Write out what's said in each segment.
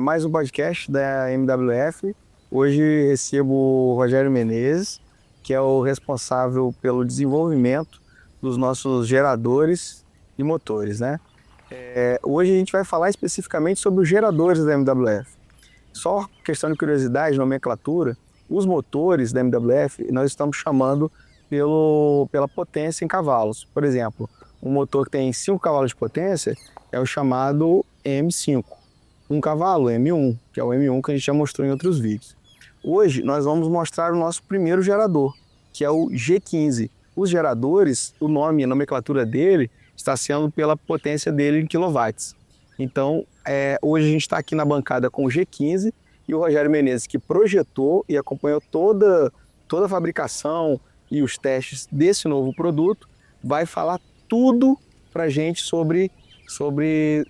Mais um podcast da MWF. Hoje recebo o Rogério Menezes, que é o responsável pelo desenvolvimento dos nossos geradores e motores, né? Hoje a gente vai falar especificamente sobre os geradores da MWF. Só questão de curiosidade, nomenclatura, os motores da MWF nós estamos chamando pela potência em cavalos. Por exemplo, um motor que tem 5 cavalos de potência é o chamado M5. Um cavalo, M1, que é o M1 que a gente já mostrou em outros vídeos. Hoje nós vamos mostrar o nosso primeiro gerador, que é o G15. Os geradores, o nome, a nomenclatura dele está sendo pela potência dele em quilowatts. Então, hoje a gente está aqui na bancada com o G15 e o Rogério Menezes, que projetou e acompanhou toda a fabricação e os testes desse novo produto, vai falar tudo para a gente sobre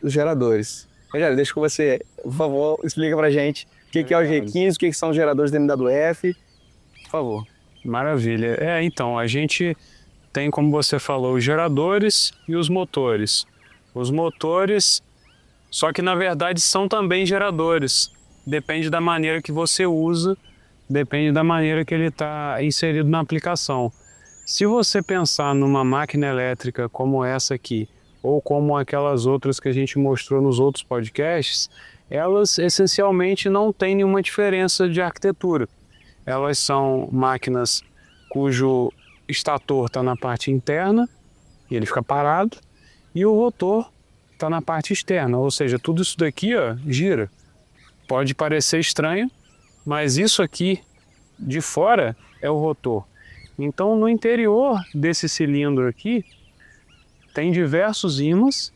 os geradores. Rogério, deixa com você, por favor, explica pra gente o que é o G15, o que são os geradores da MWF, por favor. Maravilha. Então, a gente tem, como você falou, os geradores e os motores. Os motores, só que na verdade são também geradores. Depende da maneira que você usa, depende da maneira que ele está inserido na aplicação. Se você pensar numa máquina elétrica como essa aqui, ou como aquelas outras que a gente mostrou nos outros podcasts, elas essencialmente não têm nenhuma diferença de arquitetura. Elas são máquinas cujo estator está na parte interna, e ele fica parado, e o rotor está na parte externa, ou seja, tudo isso daqui gira. Pode parecer estranho, mas isso aqui de fora é o rotor. Então, no interior desse cilindro aqui, tem diversos ímãs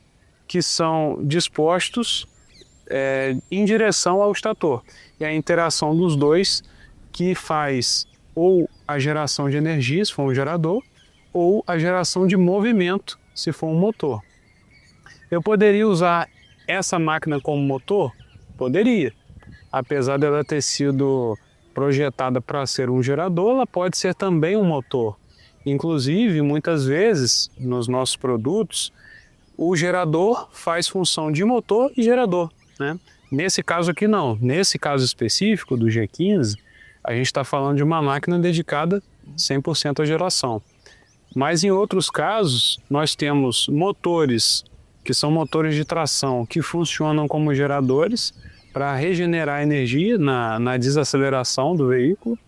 que são dispostos em direção ao estator. E a interação dos dois que faz ou a geração de energia, se for um gerador, ou a geração de movimento, se for um motor. Eu poderia usar essa máquina como motor? Poderia. Apesar dela ter sido projetada para ser um gerador, ela pode ser também um motor. Inclusive, muitas vezes, nos nossos produtos, o gerador faz função de motor e gerador, né? Nesse caso aqui não. Nesse caso específico do G15, a gente está falando de uma máquina dedicada 100% à geração. Mas em outros casos, nós temos motores, que são motores de tração, que funcionam como geradores para regenerar energia na desaceleração do veículo.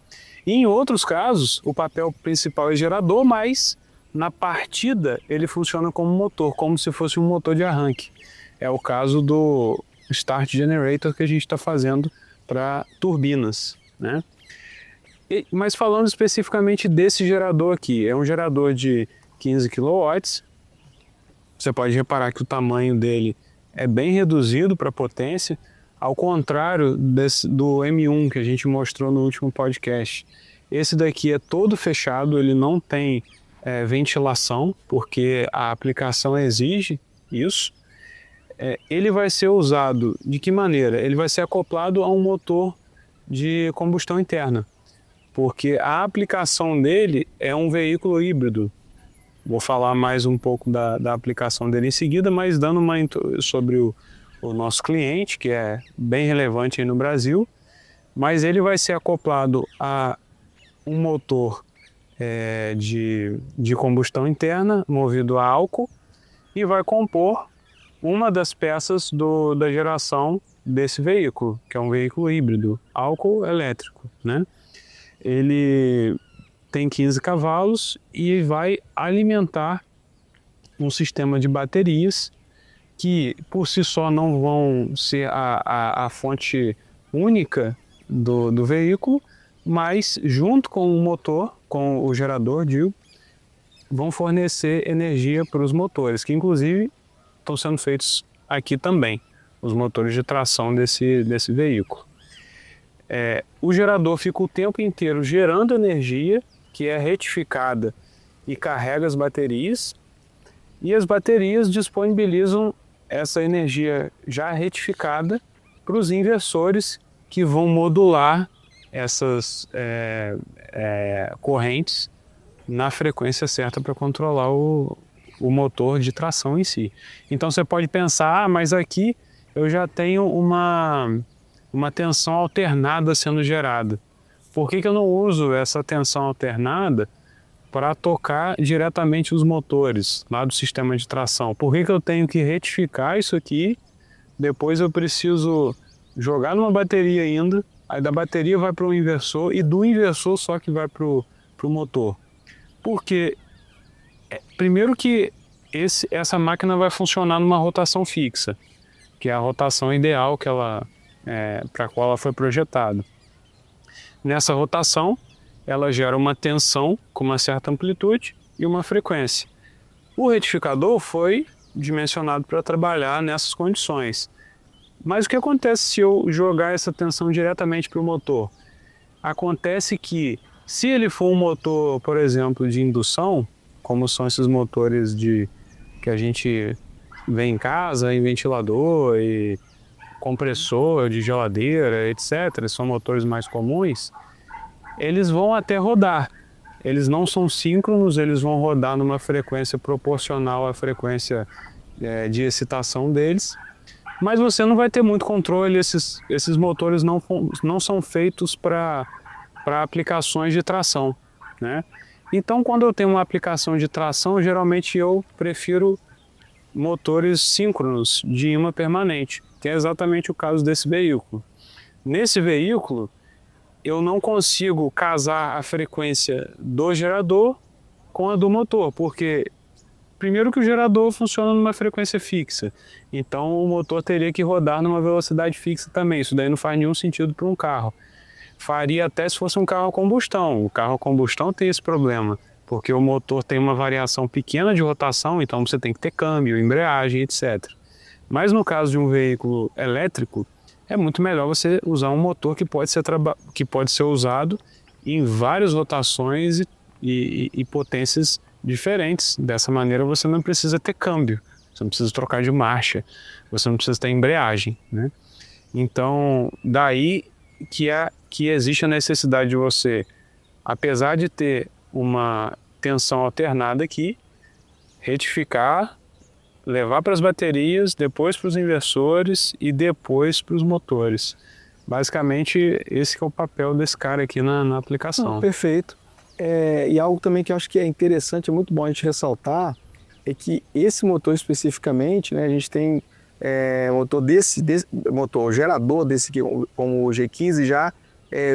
E em outros casos, o papel principal é gerador, mas na partida ele funciona como motor, como se fosse um motor de arranque. É o caso do Start Generator que a gente está fazendo para turbinas, né? Mas falando especificamente desse gerador aqui, é um gerador de 15 kW. Você pode reparar que o tamanho dele é bem reduzido para a potência, ao contrário do M1 que a gente mostrou no último podcast. Esse daqui é todo fechado, ele não tem ventilação, porque a aplicação exige isso. Ele vai ser usado de que maneira? Ele vai ser acoplado a um motor de combustão interna, porque a aplicação dele é um veículo híbrido. Vou falar mais um pouco da aplicação dele em seguida, mas dando sobre o nosso cliente, que é bem relevante aí no Brasil, mas ele vai ser acoplado a um motor de combustão interna, movido a álcool, e vai compor uma das peças da geração desse veículo, que é um veículo híbrido, álcool elétrico, né? Ele tem 15 cavalos e vai alimentar um sistema de baterias que por si só não vão ser a fonte única do veículo, mas junto com o motor, com o gerador, vão fornecer energia para os motores, que inclusive estão sendo feitos aqui também, os motores de tração desse veículo. O gerador fica o tempo inteiro gerando energia, que é retificada e carrega as baterias, e as baterias disponibilizam essa energia já retificada para os inversores que vão modular essas correntes na frequência certa para controlar o motor de tração em si. Então você pode pensar, mas aqui eu já tenho uma uma tensão alternada sendo gerada. Por que eu não uso essa tensão alternada para tocar diretamente os motores lá do sistema de tração? Por que eu tenho que retificar isso aqui? Depois eu preciso jogar numa bateria ainda, aí da bateria vai para o inversor e do inversor só que vai para o motor. Porque, primeiro que essa máquina vai funcionar numa rotação fixa, que é a rotação ideal para a qual ela foi projetada. Nessa rotação, ela gera uma tensão com uma certa amplitude e uma frequência. O retificador foi dimensionado para trabalhar nessas condições. Mas o que acontece se eu jogar essa tensão diretamente para o motor? Acontece que, se ele for um motor, por exemplo, de indução, como são esses motores que a gente vê em casa, em ventilador e compressor de geladeira, etc., são motores mais comuns, eles vão até rodar. Eles não são síncronos, eles vão rodar numa frequência proporcional à frequência de excitação deles, mas você não vai ter muito controle. Esses motores não são feitos para aplicações de tração, né? Então, quando eu tenho uma aplicação de tração, geralmente eu prefiro motores síncronos de ímã permanente, que é exatamente o caso desse veículo. Nesse veículo, eu não consigo casar a frequência do gerador com a do motor, porque primeiro que o gerador funciona numa frequência fixa, então o motor teria que rodar numa velocidade fixa também. Isso daí não faz nenhum sentido para um carro. Faria até se fosse um carro a combustão. O carro a combustão tem esse problema, porque o motor tem uma variação pequena de rotação, então você tem que ter câmbio, embreagem, etc. Mas no caso de um veículo elétrico, é muito melhor você usar um motor que pode ser usado em várias rotações e potências diferentes. Dessa maneira você não precisa ter câmbio, você não precisa trocar de marcha, você não precisa ter embreagem, né? Então, daí que existe a necessidade de você, apesar de ter uma tensão alternada aqui, retificar, levar para as baterias, depois para os inversores e depois para os motores. Basicamente, esse que é o papel desse cara aqui na aplicação. Não, perfeito. E algo também que eu acho que é interessante, é muito bom a gente ressaltar, é que esse motor especificamente, né, a gente tem motor motor gerador desse aqui, como o G15, já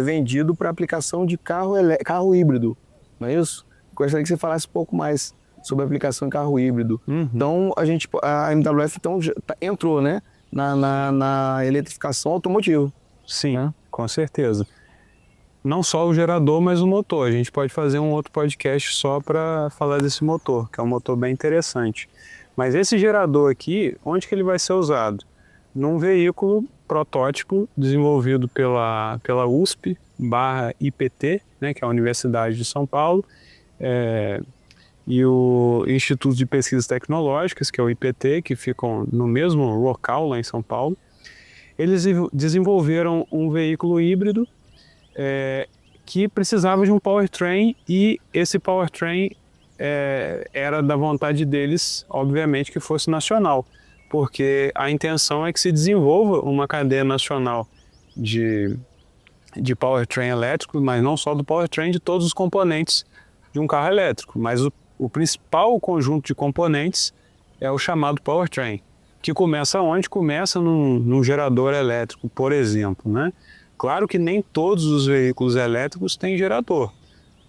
vendido para aplicação de carro híbrido, não é isso? Gostaria que você falasse um pouco mais sobre a aplicação em carro híbrido. Então, a MWF então, entrou, né, na eletrificação automotiva. Sim, né? Com certeza. Não só o gerador, mas o motor. A gente pode fazer um outro podcast só para falar desse motor, que é um motor bem interessante. Mas esse gerador aqui, onde que ele vai ser usado? Num veículo protótipo desenvolvido pela USP/IPT, né, que é a Universidade de São Paulo, e o Instituto de Pesquisas Tecnológicas, que é o IPT, que ficam no mesmo local lá em São Paulo. Eles desenvolveram um veículo híbrido que precisava de um powertrain, e esse powertrain era da vontade deles, obviamente, que fosse nacional, porque a intenção é que se desenvolva uma cadeia nacional de powertrain elétrico, mas não só do powertrain, de todos os componentes de um carro elétrico, mas o principal conjunto de componentes é o chamado powertrain, que começa onde? Começa num gerador elétrico, por exemplo, né? Claro que nem todos os veículos elétricos têm gerador.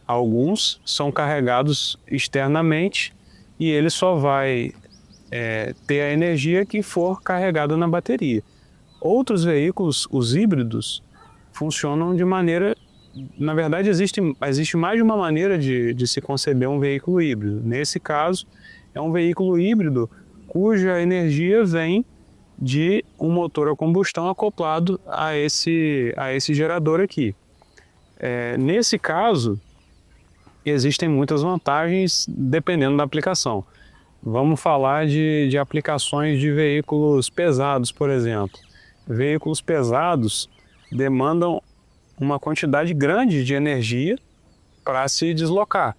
Alguns são carregados externamente e ele só vai ter a energia que for carregada na bateria. Outros veículos, os híbridos, funcionam de maneira... Na verdade, existe mais de uma maneira de se conceber um veículo híbrido. Nesse caso, é um veículo híbrido cuja energia vem de um motor a combustão acoplado a esse gerador aqui. Nesse caso, existem muitas vantagens dependendo da aplicação. Vamos falar de aplicações de veículos pesados, por exemplo. Veículos pesados demandam uma quantidade grande de energia para se deslocar.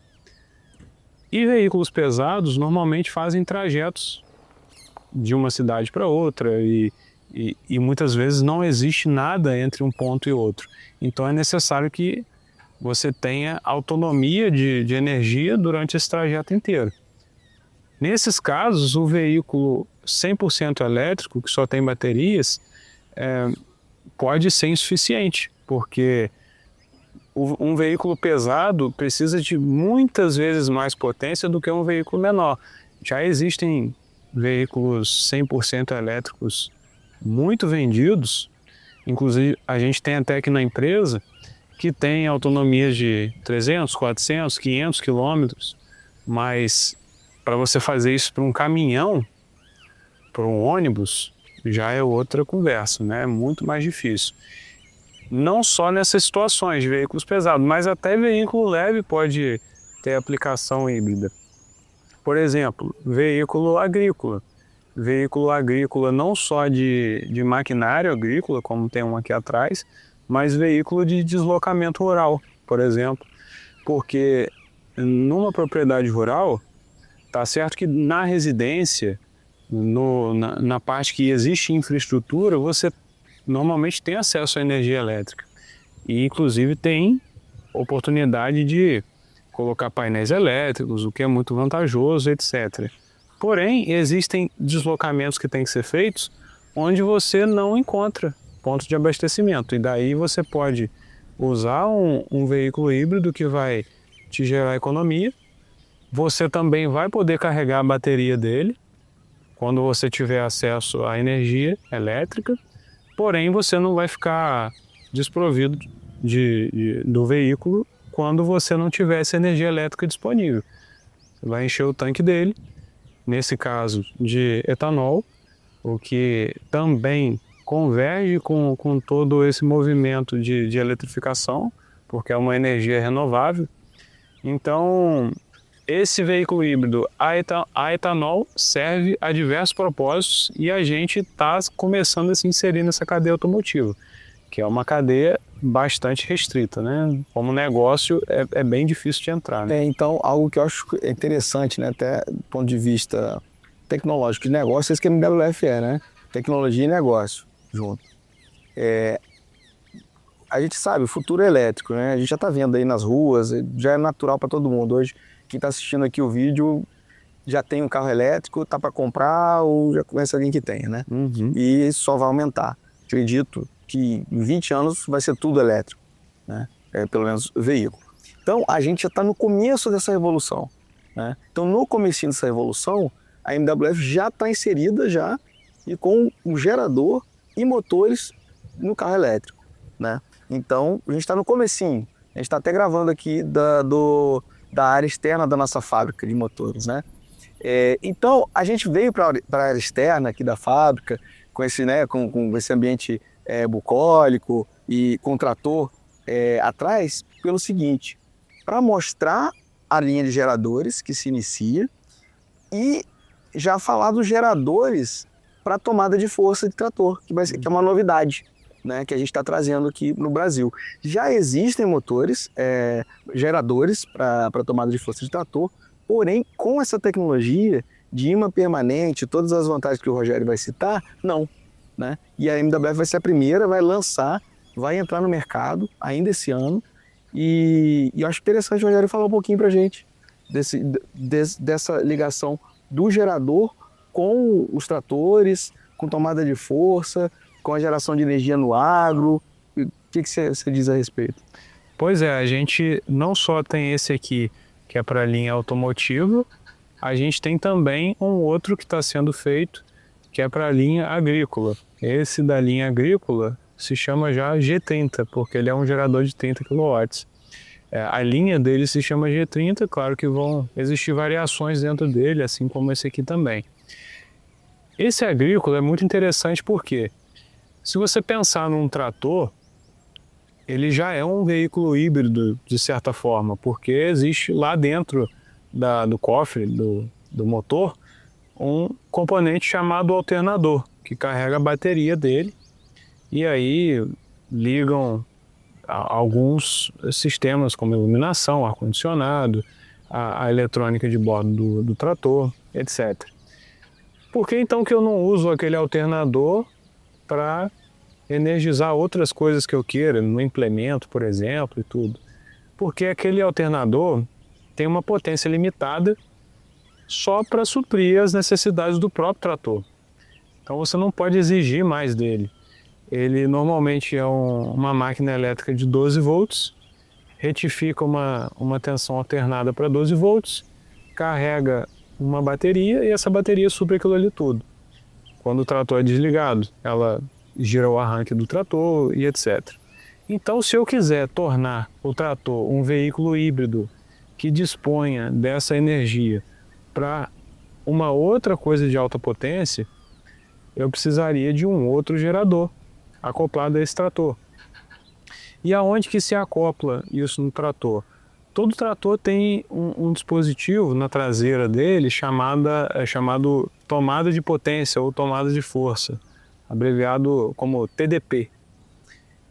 E veículos pesados normalmente fazem trajetos de uma cidade para outra e E muitas vezes não existe nada entre um ponto e outro. Então é necessário que você tenha autonomia de energia durante esse trajeto inteiro. Nesses casos, o veículo 100% elétrico, que só tem baterias, pode ser insuficiente, porque um veículo pesado precisa de muitas vezes mais potência do que um veículo menor. Já existem veículos 100% elétricos muito vendidos, inclusive a gente tem até aqui na empresa, que tem autonomias de 300, 400, 500 quilômetros, mas para você fazer isso para um caminhão, para um ônibus, já é outra conversa, né? É muito mais difícil. Não só nessas situações de veículos pesados, mas até veículo leve pode ter aplicação híbrida. Por exemplo, veículo agrícola. Veículo agrícola não só de maquinário agrícola, como tem um aqui atrás, mas veículo de deslocamento rural, por exemplo. Porque numa propriedade rural, tá certo que na residência, na parte que existe infraestrutura, você normalmente tem acesso à energia elétrica. E inclusive tem oportunidade de colocar painéis elétricos, o que é muito vantajoso, etc. Porém, existem deslocamentos que têm que ser feitos onde você não encontra pontos de abastecimento. E daí você pode usar um veículo híbrido que vai te gerar economia. Você também vai poder carregar a bateria dele quando você tiver acesso à energia elétrica. Porém, você não vai ficar desprovido do veículo quando você não tiver essa energia elétrica disponível. Você vai encher o tanque dele, nesse caso de etanol, o que também converge com todo esse movimento de eletrificação, porque é uma energia renovável. Então, esse veículo híbrido a etanol serve a diversos propósitos e a gente está começando a se inserir nessa cadeia automotiva, que é uma cadeia bastante restrita, né? Como negócio é bem difícil de entrar, né? Então, algo que eu acho interessante, né, até do ponto de vista tecnológico de negócio, é isso que a MWF é, né? Tecnologia e negócio junto. A gente sabe, o futuro é elétrico, né? A gente já está vendo aí nas ruas, já é natural para todo mundo. Hoje, quem está assistindo aqui o vídeo já tem um carro elétrico, tá para comprar ou já conhece alguém que tenha, né? E isso só vai aumentar. Acredito que em 20 anos vai ser tudo elétrico, né? Pelo menos veículo. Então, a gente já está no começo dessa revolução, né? Então, no comecinho dessa revolução, a MWF já está inserida já e com um gerador e motores no carro elétrico, né? Então, a gente está no comecinho. A gente está até gravando aqui da área externa da nossa fábrica de motores, né? Então, a gente veio para a área externa aqui da fábrica, com esse, né, com esse ambiente bucólico e com trator atrás, pelo seguinte, para mostrar a linha de geradores que se inicia e já falar dos geradores para tomada de força de trator, que é uma novidade, né, que a gente está trazendo aqui no Brasil. Já existem motores, geradores para tomada de força de trator, porém, com essa tecnologia de imã permanente, todas as vantagens que o Rogério vai citar, não, né? E a MWF vai ser a primeira, vai lançar, vai entrar no mercado ainda esse ano, e eu acho interessante o Rogério falar um pouquinho para a gente dessa ligação do gerador com os tratores, com tomada de força, com a geração de energia no agro. O que você diz a respeito? Pois é, a gente não só tem esse aqui, que é para a linha automotiva, a gente tem também um outro que está sendo feito, que é para a linha agrícola. Esse da linha agrícola se chama já G30, porque ele é um gerador de 30 kW. A linha dele se chama G30, claro que vão existir variações dentro dele, assim como esse aqui também. Esse agrícola é muito interessante porque, se você pensar num trator, ele já é um veículo híbrido, de certa forma, porque existe lá dentro do cofre do motor um componente chamado alternador, que carrega a bateria dele, e aí ligam alguns sistemas como iluminação, ar-condicionado, a eletrônica de bordo do trator, etc. Por que então que eu não uso aquele alternador para energizar outras coisas que eu queira, no implemento, por exemplo, e tudo. Porque aquele alternador tem uma potência limitada só para suprir as necessidades do próprio trator. Então você não pode exigir mais dele. Ele normalmente é uma máquina elétrica de 12 volts, retifica uma tensão alternada para 12 volts, carrega uma bateria e essa bateria supre aquilo ali tudo. Quando o trator é desligado, ela gira o arranque do trator e etc. Então, se eu quiser tornar o trator um veículo híbrido que disponha dessa energia para uma outra coisa de alta potência, eu precisaria de um outro gerador acoplado a esse trator. E aonde que se acopla isso no trator? Todo trator tem um dispositivo na traseira dele chamado tomada de potência ou tomada de força, abreviado como TDP.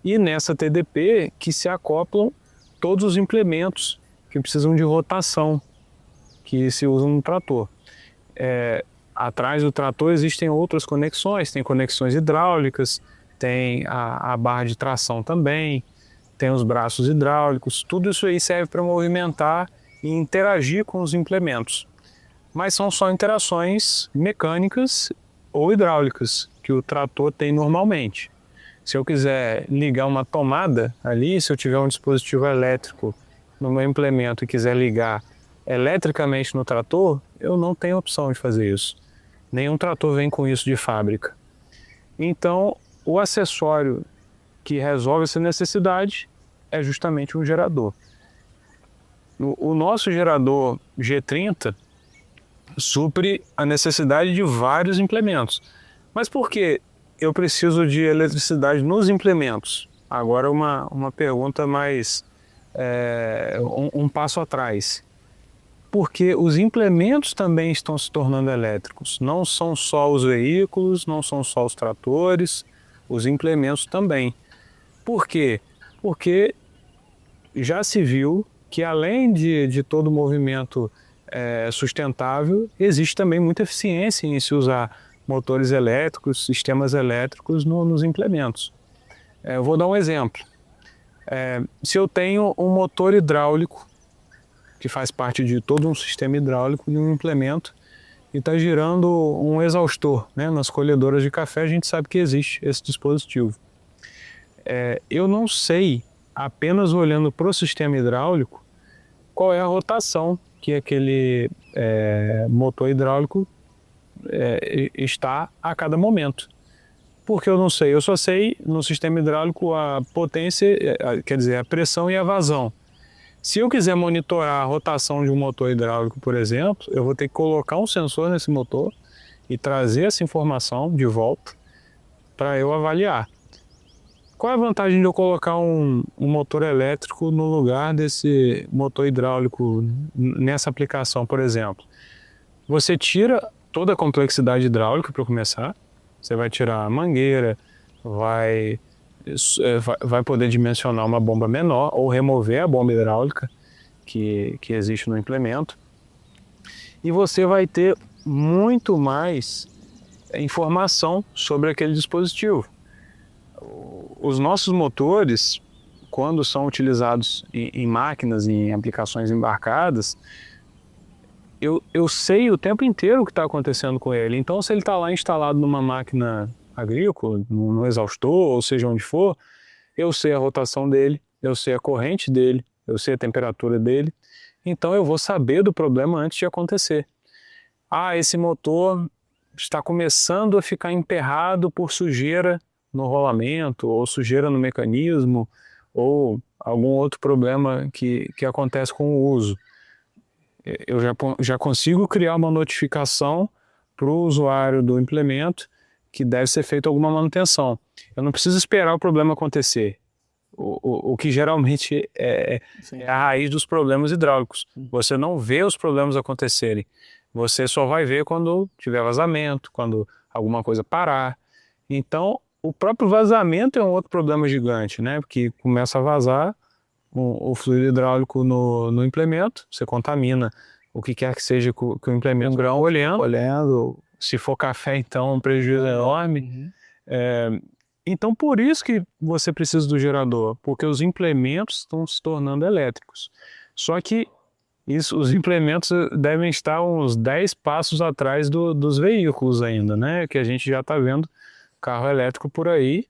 E nessa TDP que se acoplam todos os implementos que precisam de rotação que se usam no trator. Atrás do trator existem outras conexões, tem conexões hidráulicas, tem a barra de tração também, tem os braços hidráulicos, tudo isso aí serve para movimentar e interagir com os implementos. Mas são só interações mecânicas ou hidráulicas que o trator tem normalmente. Se eu quiser ligar uma tomada ali, se eu tiver um dispositivo elétrico no meu implemento e quiser ligar eletricamente no trator, eu não tenho opção de fazer isso. Nenhum trator vem com isso de fábrica. Então, o acessório que resolve essa necessidade é justamente um gerador. O nosso gerador G30 supre a necessidade de vários implementos. Mas por que eu preciso de eletricidade nos implementos? Agora uma pergunta mais um passo atrás. Porque os implementos também estão se tornando elétricos. Não são só os veículos, não são só os tratores, os implementos também. Por quê? Porque já se viu que além de todo o movimento sustentável, existe também muita eficiência em se usar motores elétricos, sistemas elétricos nos implementos. Eu vou dar um exemplo. Se eu tenho um motor hidráulico, que faz parte de todo um sistema hidráulico de um implemento, e está girando um exaustor, né? Nas colhedoras de café a gente sabe que existe esse dispositivo. Eu não sei, apenas olhando para o sistema hidráulico, qual é a rotação que aquele motor hidráulico está a cada momento. Porque eu não sei, eu só sei no sistema hidráulico a potência, quer dizer, a pressão e a vazão. Se eu quiser monitorar a rotação de um motor hidráulico, por exemplo, eu vou ter que colocar um sensor nesse motor e trazer essa informação de volta para eu avaliar. Qual é a vantagem de eu colocar um motor elétrico no lugar desse motor hidráulico nessa aplicação, por exemplo? Você tira toda a complexidade hidráulica para começar, você vai tirar a mangueira, vai poder dimensionar uma bomba menor ou remover a bomba hidráulica que existe no implemento, e você vai ter muito mais informação sobre aquele dispositivo. Os nossos motores, quando são utilizados em máquinas, em aplicações embarcadas, eu sei o tempo inteiro o que está acontecendo com ele. Então, se ele está lá instalado numa máquina agrícola, no exaustor, ou seja onde for, eu sei a rotação dele, eu sei a corrente dele, eu sei a temperatura dele, então eu vou saber do problema antes de acontecer. Esse motor está começando a ficar emperrado por sujeira no rolamento, ou sujeira no mecanismo, ou algum outro problema que acontece com o uso. Eu já consigo criar uma notificação para o usuário do implemento que deve ser feita alguma manutenção. Eu não preciso esperar o problema acontecer, o que geralmente é a raiz dos problemas hidráulicos. Você não vê os problemas acontecerem, você só vai ver quando tiver vazamento, quando alguma coisa parar. Então, o próprio vazamento é um outro problema gigante, né? Porque começa a vazar o fluido hidráulico no implemento, você contamina o que quer que seja que o implemento olhando. Se for café, então, um prejuízo enorme. Então, por isso que você precisa do gerador, porque os implementos estão se tornando elétricos. Só que os implementos devem estar uns 10 passos atrás dos veículos ainda, né? Que a gente já está vendo carro elétrico por aí,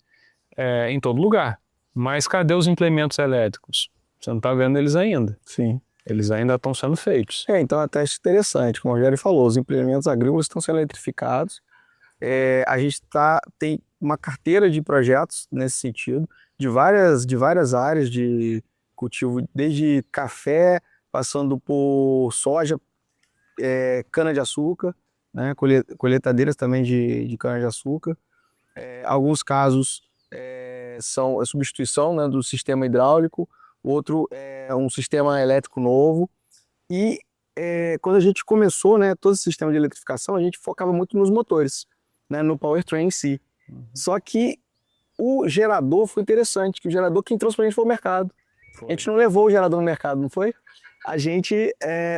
em todo lugar. Mas cadê os implementos elétricos? Você não está vendo eles ainda. Sim. Eles ainda estão sendo feitos. Então é um teste interessante, como o Rogério falou, os implementos agrícolas estão sendo eletrificados. A gente tem uma carteira de projetos nesse sentido, de várias áreas de cultivo, desde café, passando por soja, cana-de-açúcar, né, colheitadeiras também de cana-de-açúcar. Alguns casos são a substituição, né, do sistema hidráulico, outro é um sistema elétrico novo. E quando a gente começou, né, todo esse sistema de eletrificação, a gente focava muito nos motores, né, no powertrain em si. Só que o gerador foi interessante, que o gerador quem trouxe pra gente foi o mercado. A gente não levou o gerador no mercado, não foi? A gente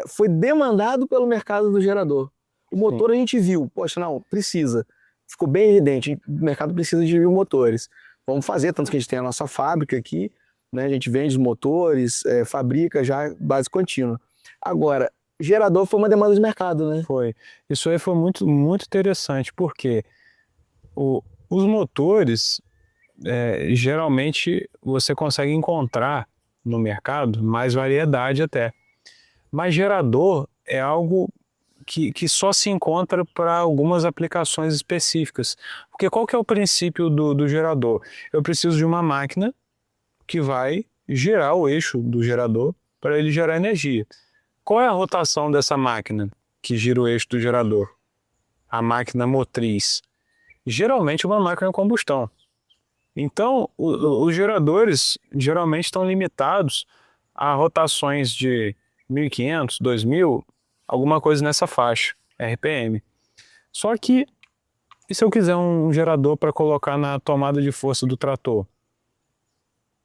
foi demandado pelo mercado do gerador. O motor a gente viu, poxa, não, precisa. Ficou bem evidente, o mercado precisa de 1.000 motores. Vamos fazer, tanto que a gente tem a nossa fábrica aqui, né, a gente vende os motores, fabrica já base contínua. Agora, gerador foi uma demanda de mercado, né? Foi. Isso aí foi muito, muito interessante, porque os motores, geralmente você consegue encontrar no mercado mais variedade até. Mas gerador é algo que só se encontra para algumas aplicações específicas. Porque qual que é o princípio do gerador? Eu preciso de uma máquina que vai girar o eixo do gerador para ele gerar energia. Qual é a rotação dessa máquina que gira o eixo do gerador? A máquina motriz. Geralmente uma máquina de combustão. Então, os geradores geralmente estão limitados a rotações de 1.500, 2.000, alguma coisa nessa faixa, RPM. Só que, e se eu quiser um gerador para colocar na tomada de força do trator?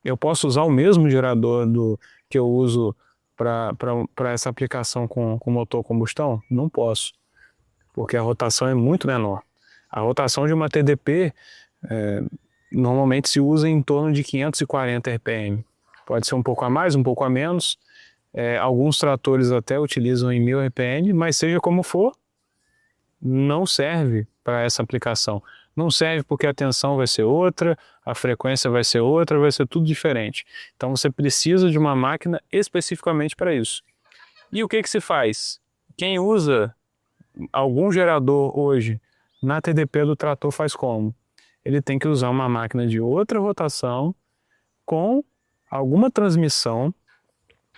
Eu posso usar o mesmo gerador que eu uso para essa aplicação com motor combustão? Não posso, porque a rotação é muito menor. A rotação de uma TDP normalmente se usa em torno de 540 RPM. Pode ser um pouco a mais, um pouco a menos. Alguns tratores até utilizam em 1.000 RPM, mas seja como for, não serve para essa aplicação. Não serve porque a tensão vai ser outra, a frequência vai ser outra, vai ser tudo diferente. Então você precisa de uma máquina especificamente para isso. E o que se faz? Quem usa algum gerador hoje na TDP do trator faz como? Ele tem que usar uma máquina de outra rotação com alguma transmissão,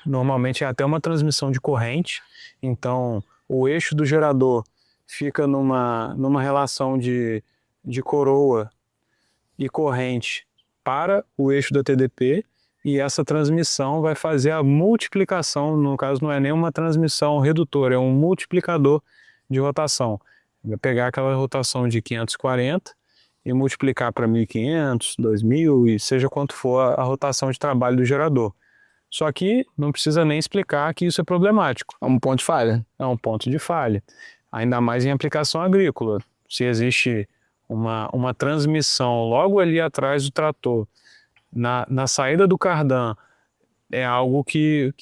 normalmente é até uma transmissão de corrente, então o eixo do gerador fica numa relação de coroa e corrente para o eixo da TDP, e essa transmissão vai fazer a multiplicação, no caso não é nem uma transmissão redutora, é um multiplicador de rotação. Vai pegar aquela rotação de 540 e multiplicar para 1.500, 2.000 e seja quanto for a rotação de trabalho do gerador. Só que não precisa nem explicar que isso é problemático. É um ponto de falha. É um ponto de falha. Ainda mais em aplicação agrícola. Se existe uma transmissão logo ali atrás do trator, na saída do cardan, é algo que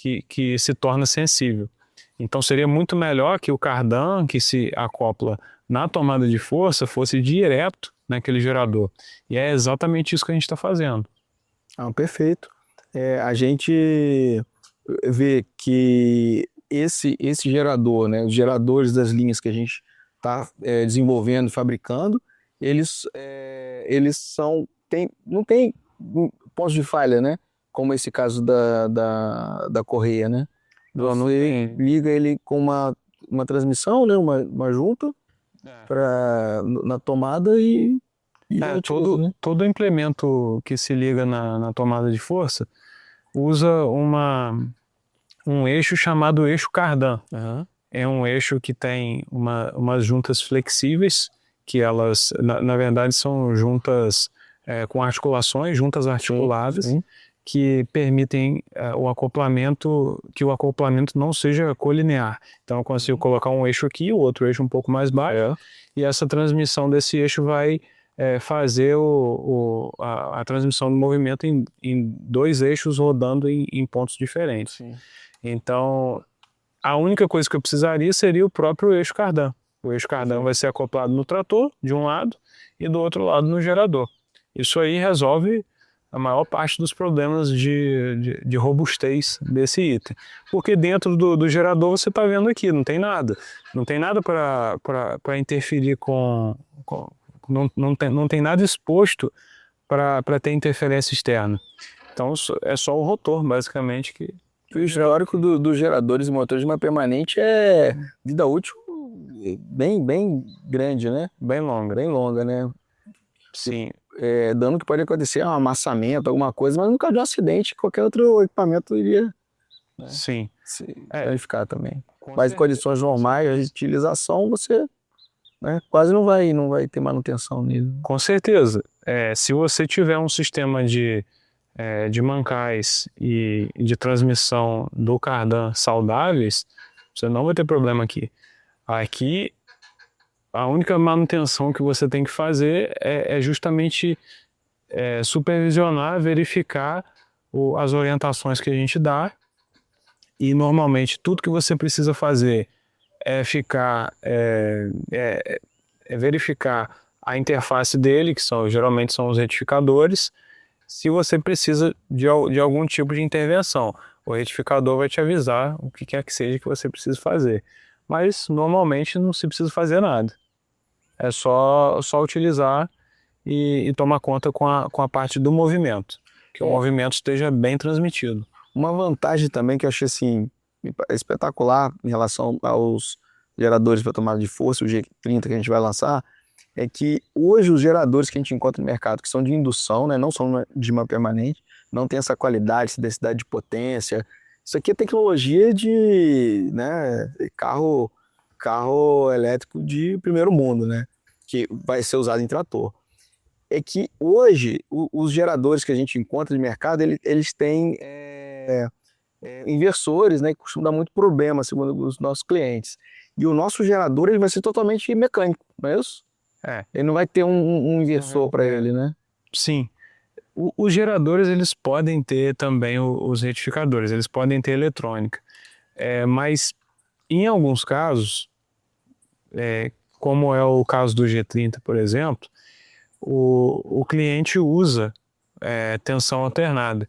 se torna sensível. Então seria muito melhor que o cardan que se acopla na tomada de força fosse direto naquele gerador. E é exatamente isso que a gente está fazendo. Perfeito. A gente vê que esse gerador, né, os geradores das linhas que a gente está desenvolvendo, fabricando, eles não tem pontos de falha, né? Como esse caso da correia, né? Liga ele com uma transmissão, né? Uma junta na tomada e todo implemento que se liga na tomada de força usa um eixo chamado eixo cardan. É um eixo que tem umas juntas flexíveis, que elas, na verdade, são juntas com articulações, juntas articuladas, sim. Que permitem que o acoplamento não seja colinear. Então eu consigo colocar um eixo aqui, o outro eixo um pouco mais baixo, e essa transmissão desse eixo vai fazer a transmissão do movimento em dois eixos rodando em pontos diferentes. Sim. Então, a única coisa que eu precisaria seria o próprio eixo cardan. O eixo cardan vai ser acoplado no trator, de um lado, e do outro lado no gerador. Isso aí resolve a maior parte dos problemas de robustez desse item. Porque dentro do gerador você está vendo aqui, não tem nada. Não tem nada para interferir não tem nada exposto para ter interferência externa. Então é só o rotor, basicamente, que... O histórico dos geradores e motores de uma permanente é vida útil bem grande, né? Bem longa, né? Sim. Dano que pode acontecer, um amassamento, alguma coisa, mas no caso de um acidente, qualquer outro equipamento iria, né, Sim. se danificar também. Com Mas em certeza. condições normais de utilização, você, né, quase não vai ter manutenção nele. Com certeza. Se você tiver um sistema de mancais e de transmissão do cardan saudáveis, você não vai ter problema aqui. Aqui, a única manutenção que você tem que fazer é justamente supervisionar, verificar as orientações que a gente dá, e normalmente tudo que você precisa fazer é verificar a interface dele, que geralmente são os retificadores. Se você precisa de algum tipo de intervenção, o retificador vai te avisar o que quer que seja que você precisa fazer. Mas normalmente não se precisa fazer nada. É só utilizar e tomar conta com a parte do movimento, que o movimento esteja bem transmitido. Uma vantagem também que eu achei assim, espetacular em relação aos geradores para tomada de força, o G30 que a gente vai lançar, é que hoje os geradores que a gente encontra no mercado, que são de indução, né, não são de uma permanente, não tem essa qualidade, essa densidade de potência. Isso aqui é tecnologia de, né, carro elétrico de primeiro mundo, né, que vai ser usado em trator. É que hoje os geradores que a gente encontra de mercado, eles têm inversores, né, que costumam dar muito problema, segundo os nossos clientes. E o nosso gerador ele vai ser totalmente mecânico, não é isso? Ele não vai ter um inversor para ele, né? Sim. Os geradores, eles podem ter também os retificadores, eles podem ter eletrônica. Mas em alguns casos, como é o caso do G30, por exemplo, o cliente usa tensão alternada.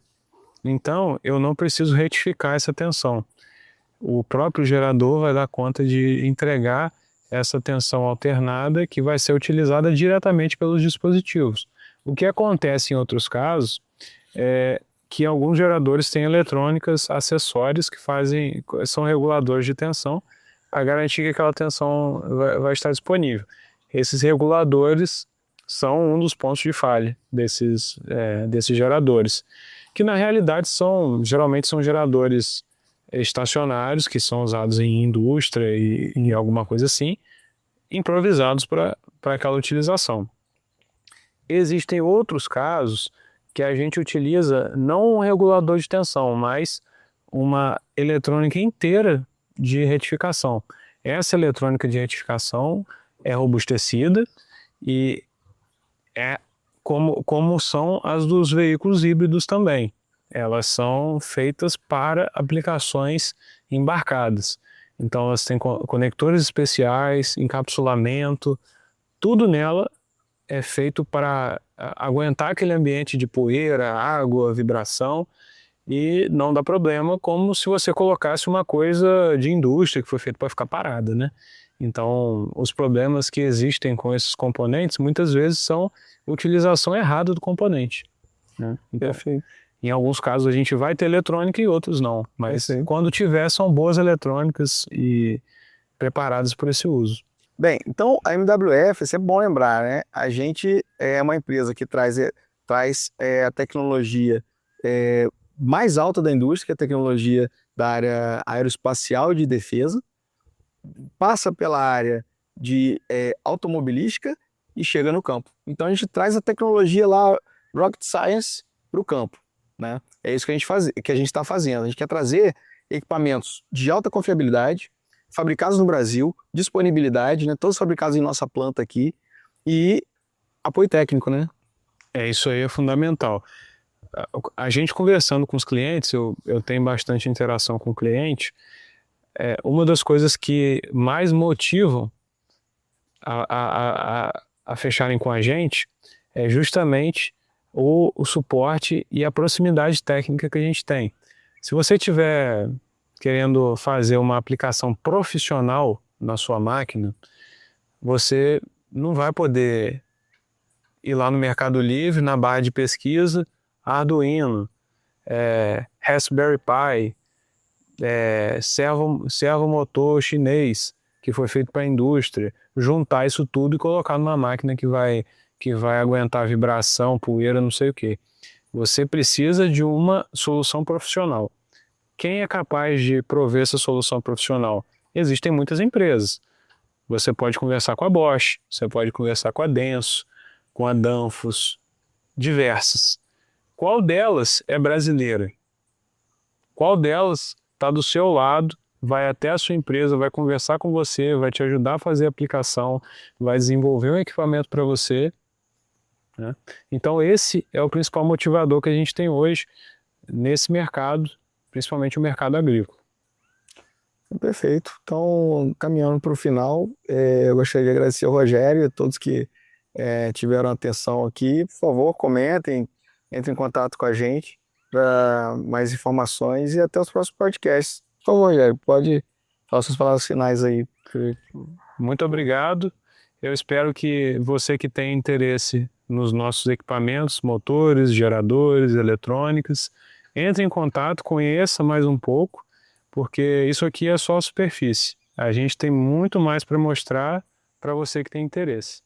Então, eu não preciso retificar essa tensão. O próprio gerador vai dar conta de entregar essa tensão alternada que vai ser utilizada diretamente pelos dispositivos. O que acontece em outros casos é que alguns geradores têm eletrônicas acessórias que são reguladores de tensão para garantir que aquela tensão vai estar disponível. Esses reguladores são um dos pontos de falha desses geradores, que na realidade geralmente são geradores estacionários que são usados em indústria e em alguma coisa assim, improvisados para aquela utilização. Existem outros casos que a gente utiliza não um regulador de tensão, mas uma eletrônica inteira de retificação. Essa eletrônica de retificação é robustecida e é como são as dos veículos híbridos também. Elas são feitas para aplicações embarcadas. Então elas têm conectores especiais, encapsulamento, tudo nela é feito para aguentar aquele ambiente de poeira, água, vibração, e não dá problema, como se você colocasse uma coisa de indústria que foi feita para ficar parada, né? Então, os problemas que existem com esses componentes muitas vezes são utilização errada do componente, né? Então, Perfeito. em alguns casos a gente vai ter eletrônica e outros não, mas quando tiver são boas eletrônicas e preparadas para esse uso. Bem, então a MWF, isso é bom lembrar, né? A gente é uma empresa que traz a tecnologia mais alta da indústria, que é a tecnologia da área aeroespacial e de defesa, passa pela área de automobilística e chega no campo. Então a gente traz a tecnologia lá, Rocket Science, para o campo, né? É isso que a gente está fazendo. A gente quer trazer equipamentos de alta confiabilidade, fabricados no Brasil, disponibilidade, né? Todos fabricados em nossa planta aqui, e apoio técnico, né? Isso aí é fundamental. A gente conversando com os clientes, eu tenho bastante interação com o cliente, uma das coisas que mais motivam a fecharem com a gente é justamente o suporte e a proximidade técnica que a gente tem. Se você estiver querendo fazer uma aplicação profissional na sua máquina, você não vai poder ir lá no Mercado Livre, na barra de pesquisa, Arduino, Raspberry Pi, servomotor chinês, que foi feito para a indústria, juntar isso tudo e colocar numa máquina que vai aguentar vibração, poeira, não sei o que. Você precisa de uma solução profissional. Quem é capaz de prover essa solução profissional? Existem muitas empresas. Você pode conversar com a Bosch, você pode conversar com a Denso, com a Danfoss, diversas. Qual delas é brasileira? Qual delas está do seu lado, vai até a sua empresa, vai conversar com você, vai te ajudar a fazer a aplicação, vai desenvolver um equipamento para você, né? Então esse é o principal motivador que a gente tem hoje nesse mercado, principalmente o mercado agrícola. Perfeito. Então, caminhando para o final, eu gostaria de agradecer ao Rogério e a todos que tiveram atenção aqui. Por favor, comentem, entrem em contato com a gente para mais informações e até os próximos podcasts. Por favor, Rogério, pode falar suas palavras finais aí. Muito obrigado. Eu espero que você que tem interesse nos nossos equipamentos, motores, geradores, eletrônicas, entre em contato, conheça mais um pouco, porque isso aqui é só a superfície. A gente tem muito mais para mostrar para você que tem interesse.